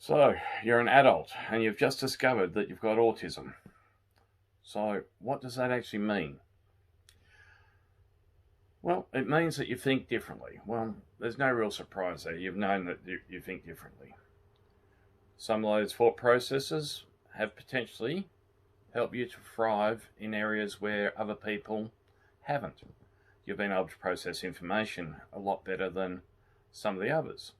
So, you're an adult and you've just discovered that you've got autism. So, what does that actually mean? Well, it means that you think differently. Well, there's no real surprise there. You've known that you think differently. Some of those thought processes have potentially helped you to thrive in areas where other people haven't. You've been able to process information a lot better than some of the others.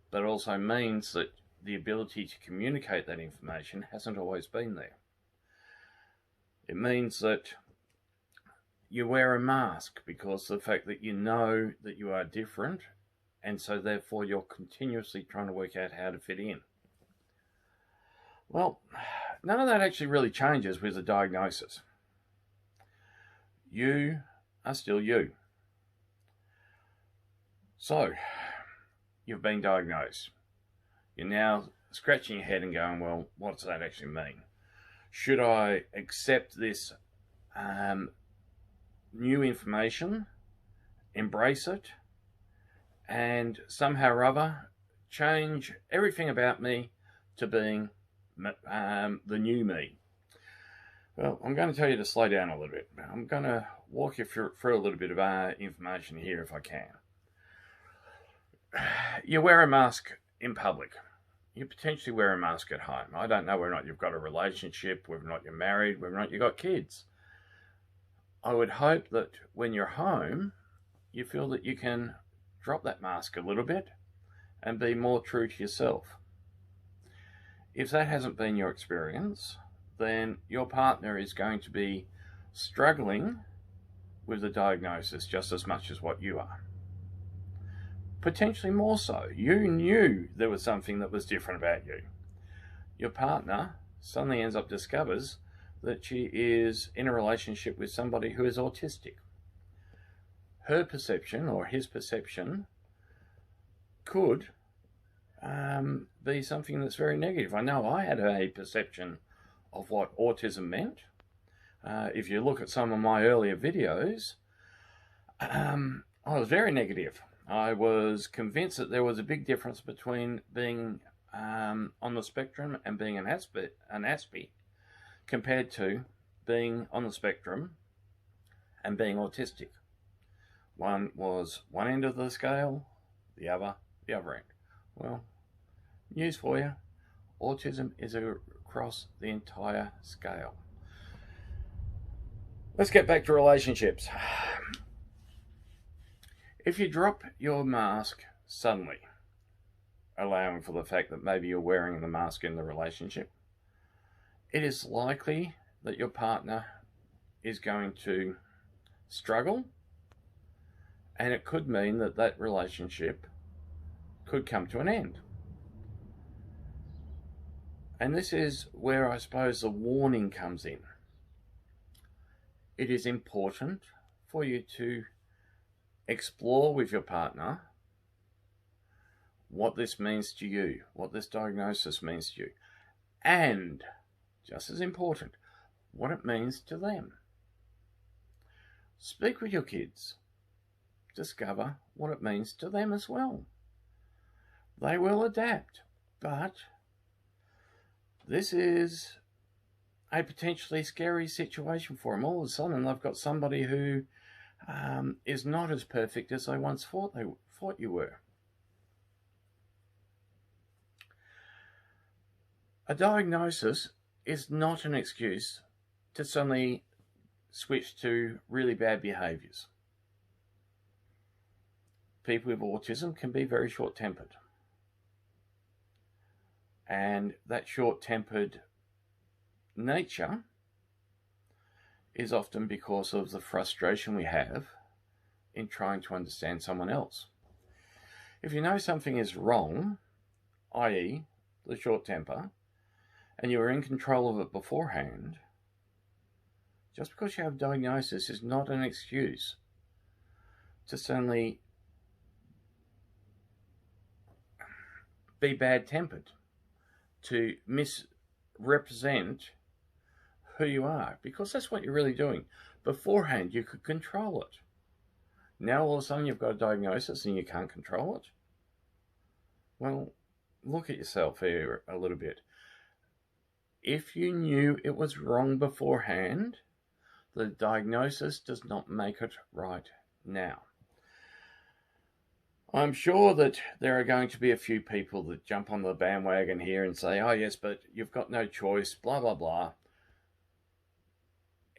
But it also means that the ability to communicate that information hasn't always been there. It means that you wear a mask because of the fact that you know that you are different, and so therefore you're continuously trying to work out how to fit in. Well, none of that actually really changes with the diagnosis. You are still you. So, you've been diagnosed. You're now scratching your head and going, well, what does that actually mean? Should I accept this new information, embrace it, and somehow or other change everything about me to being the new me? Well, I'm going to tell you to slow down a little bit. I'm going to walk you through a little bit of information here if I can. You wear a mask in public. You potentially wear a mask at home. I don't know whether or not you've got a relationship, whether or not you're married, whether or not you've got kids. I would hope that when you're home, you feel that you can drop that mask a little bit and be more true to yourself. If that hasn't been your experience, then your partner is going to be struggling with the diagnosis just as much as what you are. Potentially more so. You knew there was something that was different about you. Your partner suddenly discovers that she is in a relationship with somebody who is autistic. Her perception or his perception could be something that's very negative. I know I had a perception of what autism meant. If you look at some of my earlier videos, I was very negative. I was convinced that there was a big difference between being on the spectrum and being an Aspie compared to being on the spectrum and being autistic. One was one end of the scale, the other end. Well, news for you, autism is across the entire scale. Let's get back to relationships. If you drop your mask suddenly, allowing for the fact that maybe you're wearing the mask in the relationship, it is likely that your partner is going to struggle, and it could mean that that relationship could come to an end. And this is where I suppose the warning comes in. It is important for you to explore with your partner what this means to you, what this diagnosis means to you, and, just as important, what it means to them. Speak with your kids. Discover what it means to them as well. They will adapt, but this is a potentially scary situation for them. All of a sudden, they've got somebody who is not as perfect as they once thought you were. A diagnosis is not an excuse to suddenly switch to really bad behaviours. People with autism can be very short-tempered. And that short-tempered nature is often because of the frustration we have in trying to understand someone else. If you know something is wrong, i.e. the short temper, and you are in control of it beforehand, just because you have a diagnosis is not an excuse to suddenly be bad-tempered, to misrepresent who you are, because that's what you're really doing. Beforehand, you could control it. Now all of a sudden you've got a diagnosis and you can't control it. Well, look at yourself here a little bit. If you knew it was wrong beforehand, the diagnosis does not make it right now. I'm sure that there are going to be a few people that jump on the bandwagon here and say, oh yes, but you've got no choice, blah, blah, blah.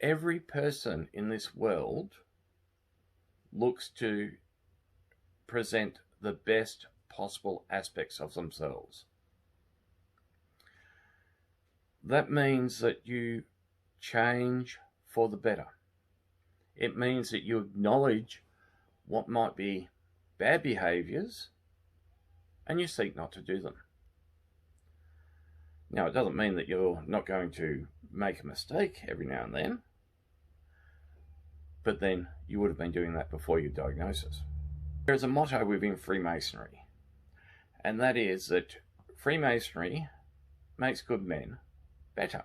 Every person in this world looks to present the best possible aspects of themselves. That means that you change for the better. It means that you acknowledge what might be bad behaviors and you seek not to do them. Now, it doesn't mean that you're not going to make a mistake every now and then, but then you would have been doing that before your diagnosis. There is a motto within Freemasonry, and that is that Freemasonry makes good men better.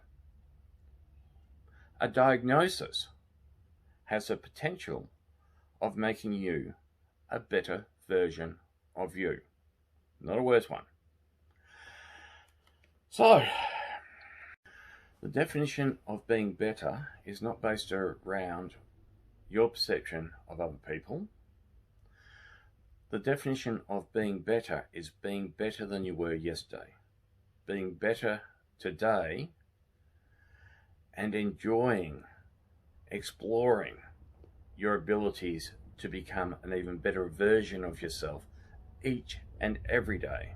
A diagnosis has the potential of making you a better version of you, not a worse one. So, the definition of being better is not based around your perception of other people. The definition of being better is being better than you were yesterday, being better today, and enjoying, exploring your abilities to become an even better version of yourself each and every day.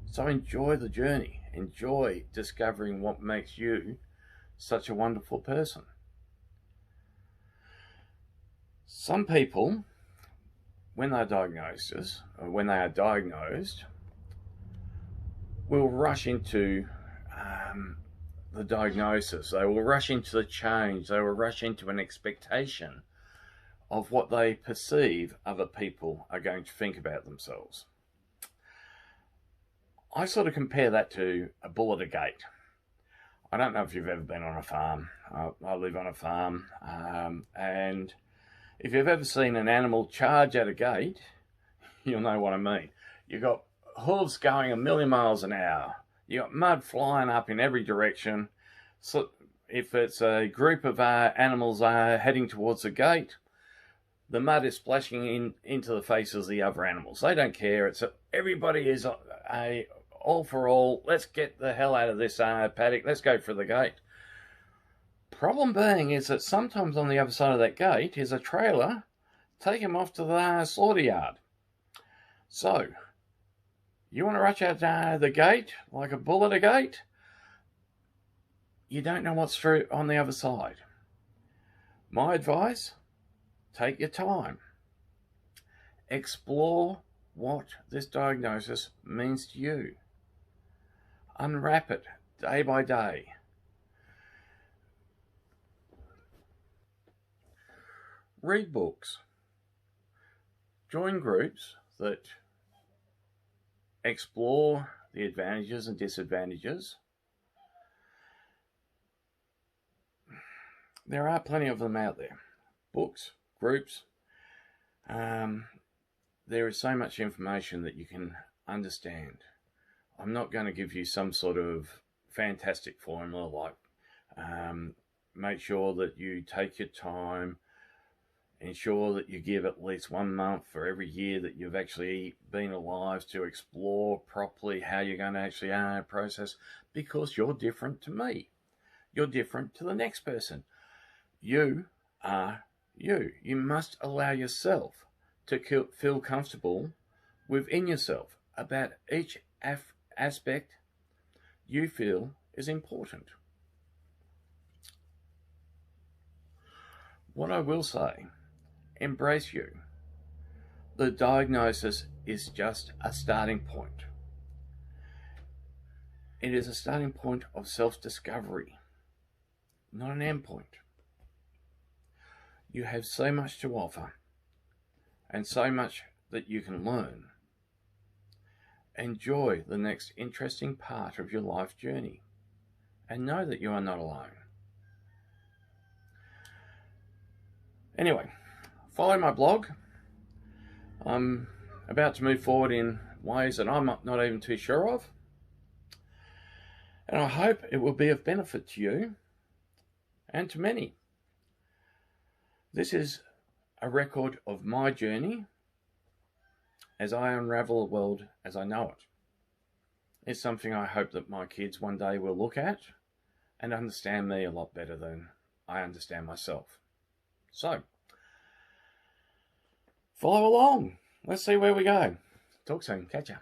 So enjoy the journey. Enjoy discovering what makes you such a wonderful person. Some people, when they are diagnosed, will rush into the diagnosis. They will rush into the change. They will rush into an expectation of what they perceive other people are going to think about themselves. I sort of compare that to a bull at a gate. I don't know if you've ever been on a farm. I live on a farm, and if you've ever seen an animal charge at a gate, you'll know what I mean. You've got hooves going 1,000,000 miles an hour. You've got mud flying up in every direction. So if it's a group of animals heading towards the gate, the mud is splashing into the faces of the other animals. They don't care. Everybody is all for all. Let's get the hell out of this paddock. Let's go for the gate. Problem being is that sometimes on the other side of that gate is a trailer taking them off to the slaughter yard. So, you want to rush out the gate like a bull at a gate? You don't know what's through on the other side. My advice, take your time. Explore what this diagnosis means to you. Unwrap it day by day. Read books. Join groups that explore the advantages and disadvantages. There are plenty of them out there. Books, groups. There is so much information that you can understand. I'm not going to give you some sort of fantastic formula like make sure that you take your time, ensure that you give at least 1 month for every year that you've actually been alive to explore properly how you're going to actually process, because you're different to me. You're different to the next person. You are you. You must allow yourself to feel comfortable within yourself about each aspect you feel is important. What I will say, embrace you. The diagnosis is just a starting point. It is a starting point of self-discovery, not an end point. You have so much to offer and so much that you can learn. Enjoy the next interesting part of your life journey and know that you are not alone. Anyway, follow my blog. I'm about to move forward in ways that I'm not even too sure of. And I hope it will be of benefit to you and to many. This is a record of my journey as I unravel the world as I know it. It's something I hope that my kids one day will look at and understand me a lot better than I understand myself. So, follow along. Let's see where we go. Talk soon. Catch ya.